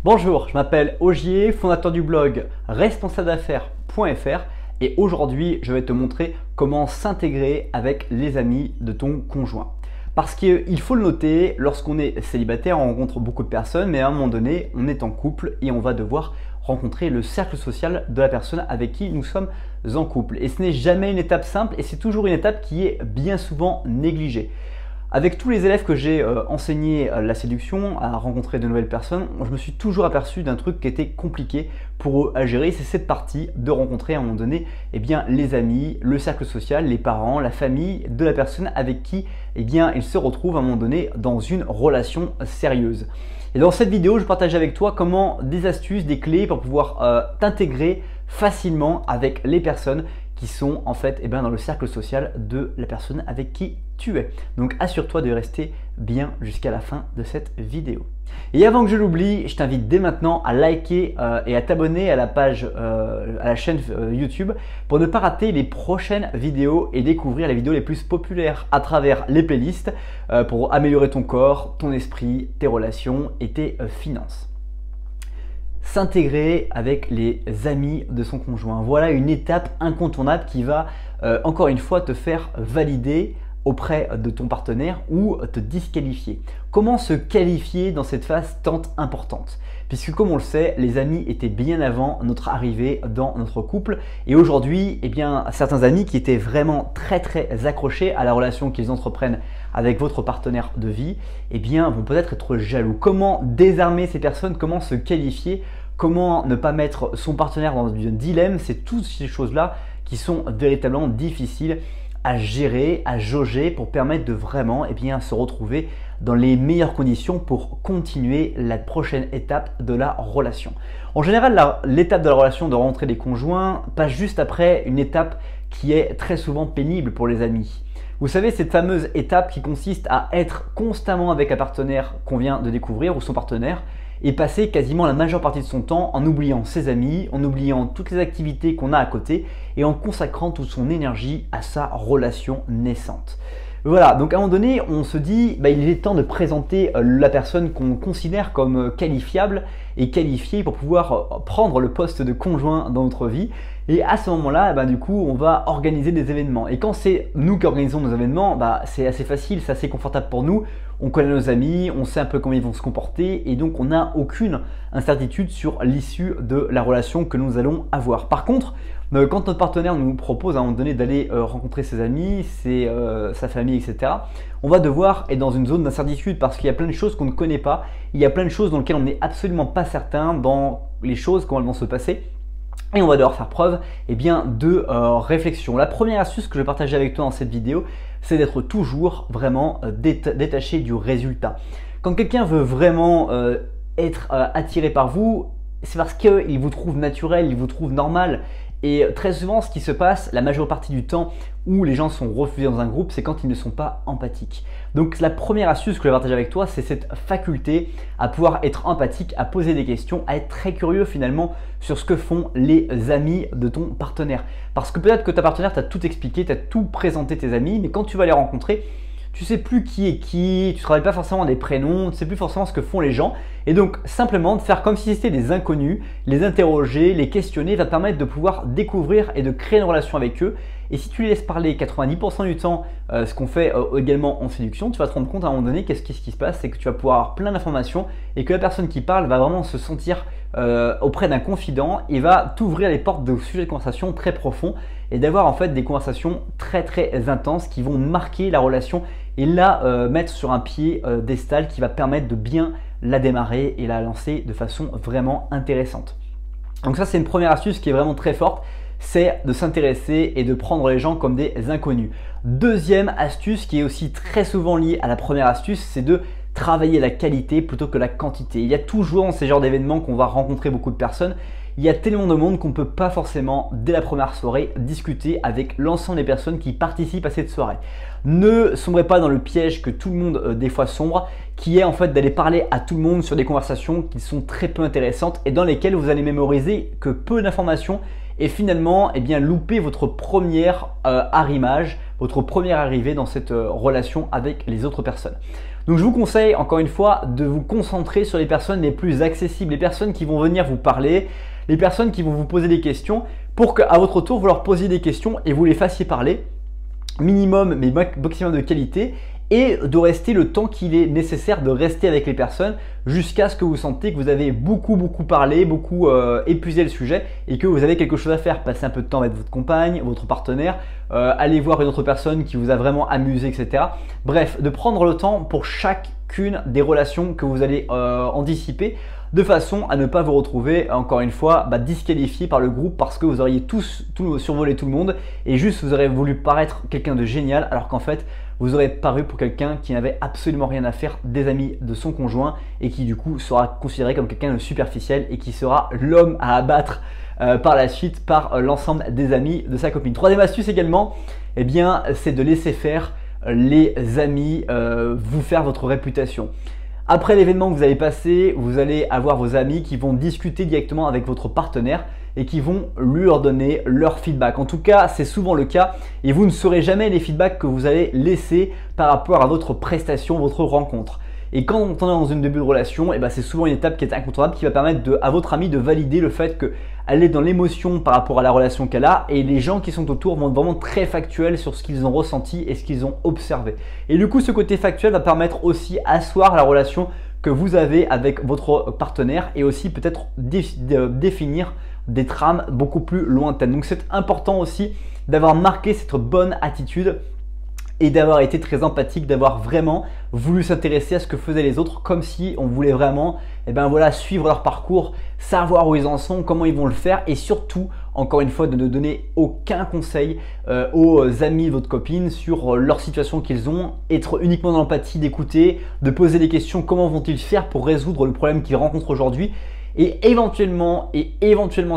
Bonjour, je m'appelle Ogier, fondateur du blog responsabledaffaires.fr et aujourd'hui je vais te montrer comment s'intégrer avec les amis de ton conjoint. Parce qu'il faut le noter, lorsqu'on est célibataire, on rencontre beaucoup de personnes, mais à un moment donné, on est en couple et on va devoir rencontrer le cercle social de la personne avec qui nous sommes en couple. Et ce n'est jamais une étape simple et c'est toujours une étape qui est bien souvent négligée. Avec tous les élèves que j'ai enseigné la séduction, à rencontrer de nouvelles personnes, je me suis toujours aperçu d'un truc qui était compliqué pour eux à gérer, c'est cette partie de rencontrer à un moment donné les amis, le cercle social, les parents, la famille de la personne avec qui ils se retrouvent à un moment donné dans une relation sérieuse. Et dans cette vidéo, je partage avec toi comment des astuces, des clés pour pouvoir t'intégrer facilement avec les personnes qui sont en fait dans le cercle social de la personne avec qui tu es. Donc assure-toi de rester bien jusqu'à la fin de cette vidéo. Et avant que je l'oublie, je t'invite dès maintenant à liker et à t'abonner à la page, à la chaîne YouTube pour ne pas rater les prochaines vidéos et découvrir les vidéos les plus populaires à travers les playlists pour améliorer ton corps, ton esprit, tes relations et tes finances. S'intégrer avec les amis de son conjoint. Voilà une étape incontournable qui va encore une fois te faire valider auprès de ton partenaire ou te disqualifier. Comment se qualifier dans cette phase tant importante? Puisque comme on le sait, les amis étaient bien avant notre arrivée dans notre couple et aujourd'hui, certains amis qui étaient vraiment très accrochés à la relation qu'ils entreprennent avec votre partenaire de vie, vont peut-être être jaloux. Comment désarmer ces personnes? Comment se qualifier? Comment ne pas mettre son partenaire dans un dilemme? C'est toutes ces choses-là qui sont véritablement difficiles à gérer, à jauger pour permettre de vraiment se retrouver dans les meilleures conditions pour continuer la prochaine étape de la relation. En général, l'étape de la relation de rencontrer des conjoints passe juste après une étape qui est très souvent pénible pour les amis. Vous savez, cette fameuse étape qui consiste à être constamment avec un partenaire qu'on vient de découvrir ou son partenaire et passer quasiment la majeure partie de son temps en oubliant ses amis, en oubliant toutes les activités qu'on a à côté et en consacrant toute son énergie à sa relation naissante. Voilà, donc à un moment donné, on se dit il est temps de présenter la personne qu'on considère comme qualifiable et qualifiée pour pouvoir prendre le poste de conjoint dans notre vie. Et à ce moment-là, du coup, on va organiser des événements. Et quand c'est nous qui organisons nos événements, c'est assez facile, c'est assez confortable pour nous. On connaît nos amis, on sait un peu comment ils vont se comporter et donc on n'a aucune incertitude sur l'issue de la relation que nous allons avoir. Par contre, quand notre partenaire nous propose à un moment donné d'aller rencontrer ses amis, sa famille, etc., on va devoir être dans une zone d'incertitude parce qu'il y a plein de choses qu'on ne connaît pas, il y a plein de choses dans lesquelles on n'est absolument pas certain dans les choses, comment elles vont se passer. Et on va devoir faire preuve de réflexion. La première astuce que je vais partager avec toi dans cette vidéo, c'est d'être toujours vraiment détaché du résultat. Quand quelqu'un veut vraiment être attiré par vous, c'est parce qu'il vous trouve naturel, il vous trouve normal. Et très souvent, ce qui se passe, la majeure partie du temps où les gens sont refusés dans un groupe, c'est quand ils ne sont pas empathiques. Donc la première astuce que je vais partager avec toi, c'est cette faculté à pouvoir être empathique, à poser des questions, à être très curieux finalement sur ce que font les amis de ton partenaire. Parce que peut-être que ta partenaire t'a tout expliqué, t'a tout présenté tes amis, mais quand tu vas les rencontrer, tu sais plus qui est qui, tu ne te rappelles pas forcément des prénoms, tu ne sais plus forcément ce que font les gens. Et donc simplement de faire comme si c'était des inconnus, les interroger, les questionner va te permettre de pouvoir découvrir et de créer une relation avec eux. Et si tu les laisses parler 90% du temps, ce qu'on fait également en séduction, tu vas te rendre compte à un moment donné qu'est-ce qui se passe, c'est que tu vas pouvoir avoir plein d'informations et que la personne qui parle va vraiment se sentir auprès d'un confident et va t'ouvrir les portes de sujets de conversation très profonds et d'avoir en fait des conversations très intenses qui vont marquer la relation et la mettre sur un pied d'estal qui va permettre de bien la démarrer et la lancer de façon vraiment intéressante. Donc ça, c'est une première astuce qui est vraiment très forte, c'est de s'intéresser et de prendre les gens comme des inconnus. Deuxième astuce qui est aussi très souvent liée à la première astuce, c'est de travailler la qualité plutôt que la quantité. Il y a toujours dans ces genres d'événements qu'on va rencontrer beaucoup de personnes, il y a tellement de monde qu'on ne peut pas forcément, dès la première soirée, discuter avec l'ensemble des personnes qui participent à cette soirée. Ne sombrez pas dans le piège que tout le monde des fois sombre, qui est en fait d'aller parler à tout le monde sur des conversations qui sont très peu intéressantes et dans lesquelles vous allez mémoriser que peu d'informations et finalement louper votre première arrimage, votre première arrivée dans cette relation avec les autres personnes. Donc je vous conseille encore une fois de vous concentrer sur les personnes les plus accessibles, les personnes qui vont venir vous parler, les personnes qui vont vous poser des questions pour qu'à votre tour vous leur posiez des questions et vous les fassiez parler, minimum mais maximum de qualité, et de rester le temps qu'il est nécessaire de rester avec les personnes jusqu'à ce que vous sentez que vous avez beaucoup parlé, beaucoup épuisé le sujet et que vous avez quelque chose à faire. Passer un peu de temps avec votre compagne, votre partenaire, aller voir une autre personne qui vous a vraiment amusé, etc. Bref, de prendre le temps pour chacune des relations que vous allez anticiper, de façon à ne pas vous retrouver encore une fois disqualifié par le groupe parce que vous auriez tous survolé tout le monde et juste vous aurez voulu paraître quelqu'un de génial alors qu'en fait vous aurez paru pour quelqu'un qui n'avait absolument rien à faire des amis de son conjoint et qui du coup sera considéré comme quelqu'un de superficiel et qui sera l'homme à abattre par la suite par l'ensemble des amis de sa copine. Troisième astuce également, eh bien, c'est de laisser faire les amis vous faire votre réputation. Après l'événement que vous allez passer, vous allez avoir vos amis qui vont discuter directement avec votre partenaire et qui vont lui donner leur feedback. En tout cas, c'est souvent le cas et vous ne saurez jamais les feedbacks que vous allez laisser par rapport à votre prestation, votre rencontre. Et quand on est dans une début de relation, c'est souvent une étape qui est incontournable qui va permettre à votre ami de valider le fait qu'elle est dans l'émotion par rapport à la relation qu'elle a et les gens qui sont autour vont être vraiment très factuels sur ce qu'ils ont ressenti et ce qu'ils ont observé. Et du coup, ce côté factuel va permettre aussi d'asseoir la relation que vous avez avec votre partenaire et aussi peut-être définir des trames beaucoup plus lointaines. Donc c'est important aussi d'avoir marqué cette bonne attitude et d'avoir été très empathique, d'avoir vraiment voulu s'intéresser à ce que faisaient les autres comme si on voulait vraiment suivre leur parcours, savoir où ils en sont, comment ils vont le faire et surtout, encore une fois, de ne donner aucun conseil aux amis de votre copine sur leur situation qu'ils ont, être uniquement dans l'empathie, d'écouter, de poser des questions, comment vont-ils faire pour résoudre le problème qu'ils rencontrent aujourd'hui. Et éventuellement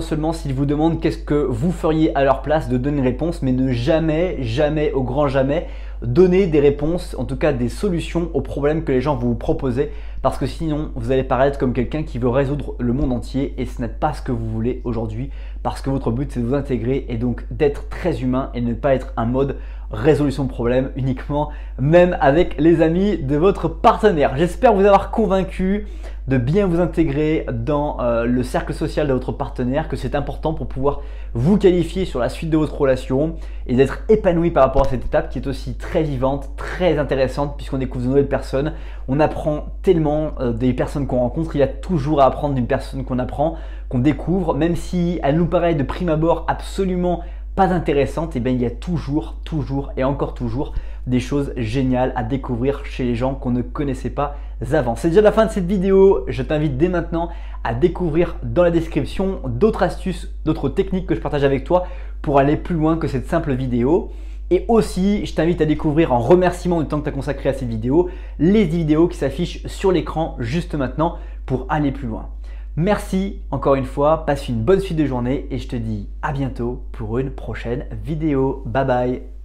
seulement s'ils vous demandent qu'est-ce que vous feriez à leur place, de donner une réponse, mais ne jamais, au grand jamais, donner des réponses, en tout cas des solutions aux problèmes que les gens vont vous proposer parce que sinon vous allez paraître comme quelqu'un qui veut résoudre le monde entier et ce n'est pas ce que vous voulez aujourd'hui parce que votre but c'est de vous intégrer et donc d'être très humain et ne pas être un mode résolution de problème uniquement, même avec les amis de votre partenaire. J'espère vous avoir convaincu de bien vous intégrer dans le cercle social de votre partenaire, que c'est important pour pouvoir vous qualifier sur la suite de votre relation et d'être épanoui par rapport à cette étape qui est aussi très vivante, très intéressante puisqu'on découvre de nouvelles personnes. On apprend tellement des personnes qu'on rencontre, il y a toujours à apprendre d'une personne qu'on apprend, qu'on découvre, même si elle nous paraît de prime abord absolument pas intéressante, et il y a toujours et encore toujours des choses géniales à découvrir chez les gens qu'on ne connaissait pas avant. C'est déjà la fin de cette vidéo, je t'invite dès maintenant à découvrir dans la description d'autres astuces, d'autres techniques que je partage avec toi pour aller plus loin que cette simple vidéo. Et aussi, je t'invite à découvrir en remerciement du temps que tu as consacré à cette vidéo, les vidéos qui s'affichent sur l'écran juste maintenant pour aller plus loin. Merci encore une fois, passe une bonne suite de journée et je te dis à bientôt pour une prochaine vidéo. Bye bye.